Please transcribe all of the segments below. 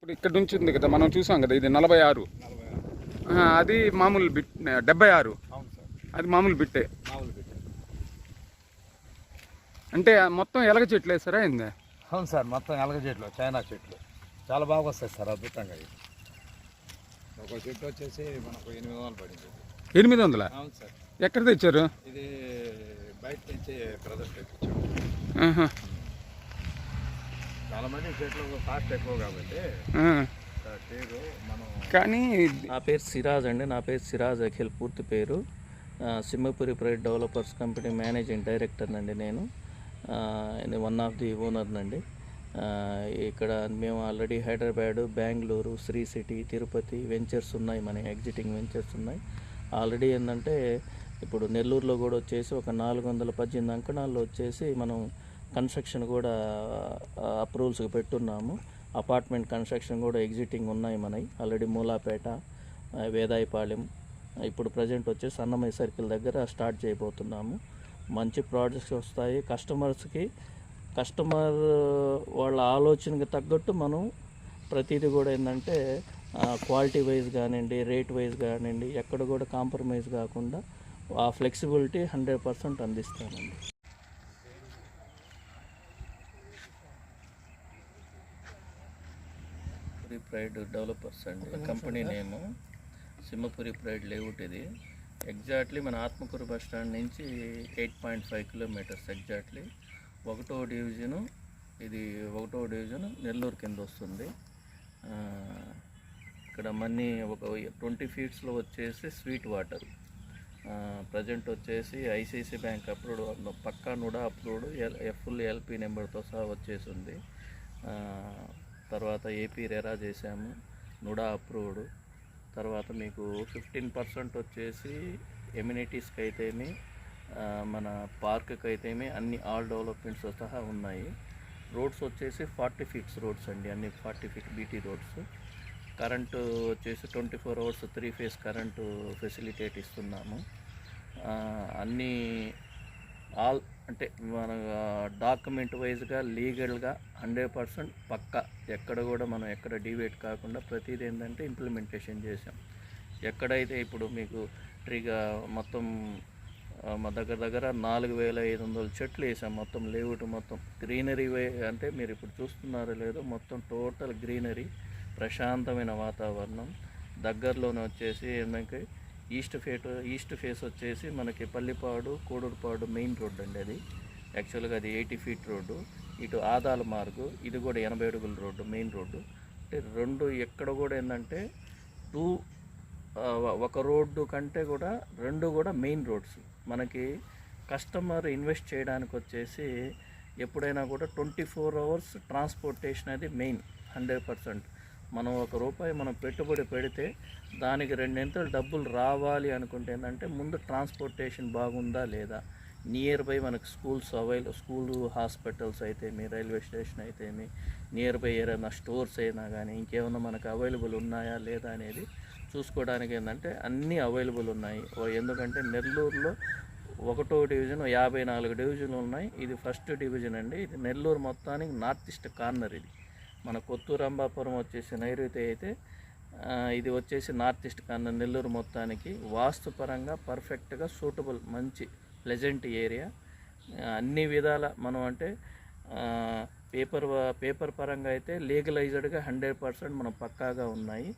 ఇప్పుడు ఇక్కడ నుంచి ఉంది కదా, మనం చూసాం కదా, ఇది 46. అది మామూలు బిట్ 76. అది మామూలు బిట్టే. అంటే మొత్తం ఎలగ చెట్లు వేస్తారా ఏంది? అవును సార్, మొత్తం ఎలగ చెట్లు, చైనా చెట్లు చాలా బాగా వస్తాయి సార్, అద్భుతంగా. ఒక చెట్టు వచ్చేసి మనకు 800 పడింది. 800? అవును సార్. ఎక్కడ తెచ్చారు ఇది? బయట నుంచి బ్రదర్స్ తెచ్చారు. చాలా మంది చెట్లు కాస్ట్ ఎక్కువ కాబట్టి మనం. కానీ నా పేరు సిరాజ్ అండి, నా పేరు సిరాజ్ అఖిల్, పూర్తి పేరు. Simhapuri pride developers company managing director అండి నేను. వన్ ఆఫ్ ది ఓనర్ నండి. ఇక్కడ మేము already Hyderabad, Bengaluru, Sri City, Tirupati ventures ఉన్నాయి, మన ఎగ్జిటింగ్ వెంచర్స్ ఉన్నాయి. ఆల్రెడీ ఏంటంటే ఇప్పుడు నెల్లూరులో కూడా వచ్చేసి ఒక 418 అంకణాల్లో వచ్చేసి మనం కన్స్ట్రక్షన్ కూడా అప్రూవల్స్కి పెట్టున్నాము. అపార్ట్మెంట్ కన్స్ట్రక్షన్ కూడా ఎగ్జిటింగ్ ఉన్నాయి మనవి ఆల్రెడీ. మూలాపేట, వేదాయపాలెం, ఇప్పుడు ప్రజెంట్ వచ్చేసి అన్నమయ్య సర్కిల్ దగ్గర స్టార్ట్ చేయబోతున్నాము. మంచి ప్రాజెక్ట్స్ వస్తాయి. కస్టమర్ వాళ్ళ ఆలోచనకి తగ్గట్టు మనం ప్రతిదీ కూడా ఏంటంటే క్వాలిటీ వైజ్ కానివ్వండి, రేట్ వైజ్ కానివ్వండి, ఎక్కడ కూడా కాంప్రమైజ్ కాకుండా ఆ ఫ్లెక్సిబిలిటీ 100% అందిస్తామండి. ప్రైడ్ డెవలపర్స్ అండి కంపెనీ నేము. సింహపురి ప్రైడ్ లేఅవుట్ ఇది. ఎగ్జాక్ట్లీ మన ఆత్మకూరు బస్ స్టాండ్ నుంచి 8.5 కిలోమీటర్స్ ఎగ్జాక్ట్లీ. 1వ డివిజను ఇది. 1వ డివిజన్ నెల్లూరు కింద వస్తుంది. ఇక్కడ మన్నీ ఒక 20 ఫీట్స్లో వచ్చేసి స్వీట్ వాటర్. ప్రజెంట్ వచ్చేసి ఐసిఐసి బ్యాంక్ అప్రూవ్డ్, పక్కా నుడా అప్రూవ్డ్, ఫుల్ ఎల్పి నెంబర్తో సహా వచ్చేసి ఉంది. తర్వాత ఏపీ రెరా చేశాము, నుడా అప్రూవ్డ్. తర్వాత మీకు 15% వచ్చేసి ఎమ్యూనిటీస్కి అయితేమి, మన పార్క్కి అయితేమి అన్ని ఆల్ డెవలప్మెంట్స్ సహా ఉన్నాయి. రోడ్స్ వచ్చేసి 40 ఫీట్స్ రోడ్స్ అండి, అన్ని 40 ఫీట్ బీటీ రోడ్స్. కరెంటు వచ్చేసి 24 అవర్స్ 3 ఫేజ్ కరెంటు ఫెసిలిటేట్ ఇస్తున్నాము. అన్నీ ఆల్ అంటే మన డాక్యుమెంట్ వైజ్గా లీగల్గా 100% పక్కా, ఎక్కడ కూడా మనం ఎక్కడ డివేట్ కాకుండా ప్రతిదీ ఏంటంటే ఇంప్లిమెంటేషన్ చేసాం. ఎక్కడైతే ఇప్పుడు మీకు ట్రీగా మొత్తం మా దగ్గర 4500 చెట్లు వేసాం. మొత్తం లేఅవుట్ మొత్తం గ్రీనరీ అంటే మీరు ఇప్పుడు చూస్తున్నారో లేదో, మొత్తం టోటల్ గ్రీనరీ, ప్రశాంతమైన వాతావరణం. దగ్గరలోనే వచ్చేసి ఏమంటే ఈస్ట్ ఫేస్ వచ్చేసి మనకి పల్లిపాడు, కోడూరుపాడు మెయిన్ రోడ్డు అండి. అది యాక్చువల్గా అది 80 ఫీట్ రోడ్డు. ఇటు ఆదాల మార్గు, ఇది కూడా 80 అడుగుల రోడ్డు, మెయిన్ రోడ్డు. అంటే రెండు ఎక్కడ కూడా ఏంటంటే ఒక రోడ్డు కంటే కూడా రెండు కూడా మెయిన్ రోడ్స్. మనకి కస్టమర్ ఇన్వెస్ట్ చేయడానికి వచ్చేసి ఎప్పుడైనా కూడా 24 అవర్స్ ట్రాన్స్పోర్టేషన్ అది మెయిన్. 100% మనం ₹1 మనం పెట్టుబడి పెడితే దానికి 2 డబ్బులు రావాలి అనుకుంటే ఏంటంటే ముందు ట్రాన్స్పోర్టేషన్ బాగుందా లేదా, నియర్ బై మనకు స్కూలు, హాస్పిటల్స్ అయితేమి, రైల్వే స్టేషన్ అయితేమి, నియర్ బై ఏదైనా స్టోర్స్ అయినా కానీ ఇంకేమైనా మనకు అవైలబుల్ ఉన్నాయా లేదా అనేది చూసుకోవడానికి ఏంటంటే అన్నీ అవైలబుల్ ఉన్నాయి. ఎందుకంటే నెల్లూరులో 1వ డివిజన్ 54 డివిజన్లు ఉన్నాయి. ఇది ఫస్ట్ డివిజన్ అండి. ఇది నెల్లూరు మొత్తానికి నార్త్ ఈస్ట్ కార్నర్. ఇది మన కొత్తూరు రంభాపురం వచ్చేసి నైరుతి అయితే, ఇది వచ్చేసి నార్త్ ఈస్ట్ కార్నర్ నెల్లూరు మొత్తానికి. వాస్తుపరంగా పర్ఫెక్ట్గా సూటబుల్, మంచి ప్లెజెంట్ ఏరియా. అన్ని విధాల మనం అంటే పేపర్ పరంగా అయితే లీగలైజ్డ్గా 100% మనం పక్కాగా ఉన్నాయి.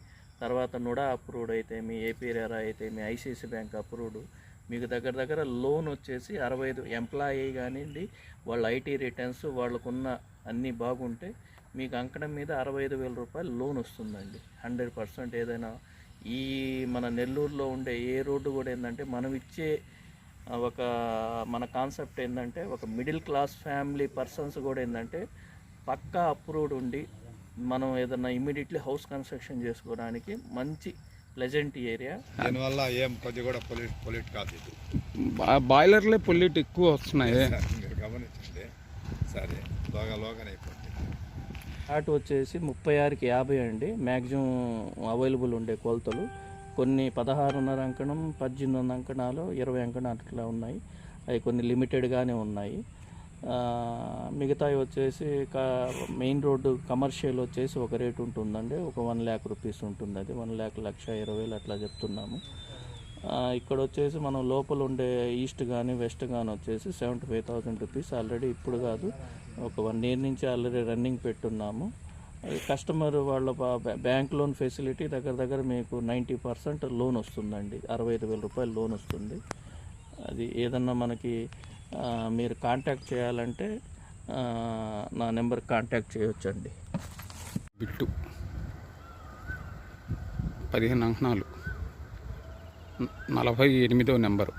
తర్వాత నుడా అప్రూవ్డ్ అయితేమి, ఏపీ రెరా అయితేమి, ఐసిఐసి బ్యాంక్ అప్రూవ్డ్. మీకు దగ్గర లోన్ వచ్చేసి 65 ఎంప్లాయీ కానివ్వండి, వాళ్ళ ఐటీ రిటర్న్స్ వాళ్ళకున్న అన్నీ బాగుంటే మీకు అంకణం మీద ₹65,000 లోన్ వస్తుందండి. 100% ఏదైనా ఈ మన నెల్లూరులో ఉండే ఏ రోడ్డు కూడా ఏంటంటే మనం ఇచ్చే మన కాన్సెప్ట్ ఏంటంటే ఒక మిడిల్ క్లాస్ ఫ్యామిలీ పర్సన్స్ కూడా ఏంటంటే పక్కా అప్రూవ్డ్ ఉండి మనం ఏదన్నా ఇమ్మీడియట్లీ హౌస్ కన్స్ట్రక్షన్ చేసుకోవడానికి మంచి ప్లెజెంట్ ఏరియా. దీనివల్ల ఏం కొద్దిగా కూడా పొల్యూట్ కాదు. ఇది బాయిలర్లే పొల్యూట్ ఎక్కువ వస్తున్నాయి, మీరు గమనించండి. సరే, లోగానైపోతుంది. ఫ్లాట్ వచ్చేసి 36కి 50 అండి మ్యాక్సిమం అవైలబుల్ ఉండే కొలతలు. కొన్ని 16.5 అంకణం, 18 అంకణాలు, 20 అంకణాలు అట్లా ఉన్నాయి. అవి కొన్ని లిమిటెడ్గానే ఉన్నాయి. మిగతావి వచ్చేసి మెయిన్ రోడ్డు కమర్షియల్ వచ్చేసి ఒక రేట్ ఉంటుందండి, ఒక 1 lakh రూపీస్ ఉంటుంది. అది 1,20,000 అట్లా చెప్తున్నాము. ఇక్కడ వచ్చేసి మనం లోపల ఉండే ఈస్ట్ కానీ వెస్ట్ కానీ వచ్చేసి 75,000 రూపీస్ ఆల్రెడీ, ఇప్పుడు కాదు ఒక 1 year నుంచి ఆల్రెడీ రన్నింగ్ పెట్టున్నాము. కస్టమర్ వాళ్ళ బ్యాంక్ లోన్ ఫెసిలిటీ దగ్గర మీకు 90% లోన్ వస్తుందండి, 65,000 రూపాయలు లోన్ వస్తుంది. అది ఏదన్నా మనకి మీరు కాంటాక్ట్ చేయాలంటే నా నెంబర్ కాంటాక్ట్ చేయొచ్చండి. బిట్టు 15 అంకణాలు, 48వ నెంబరు.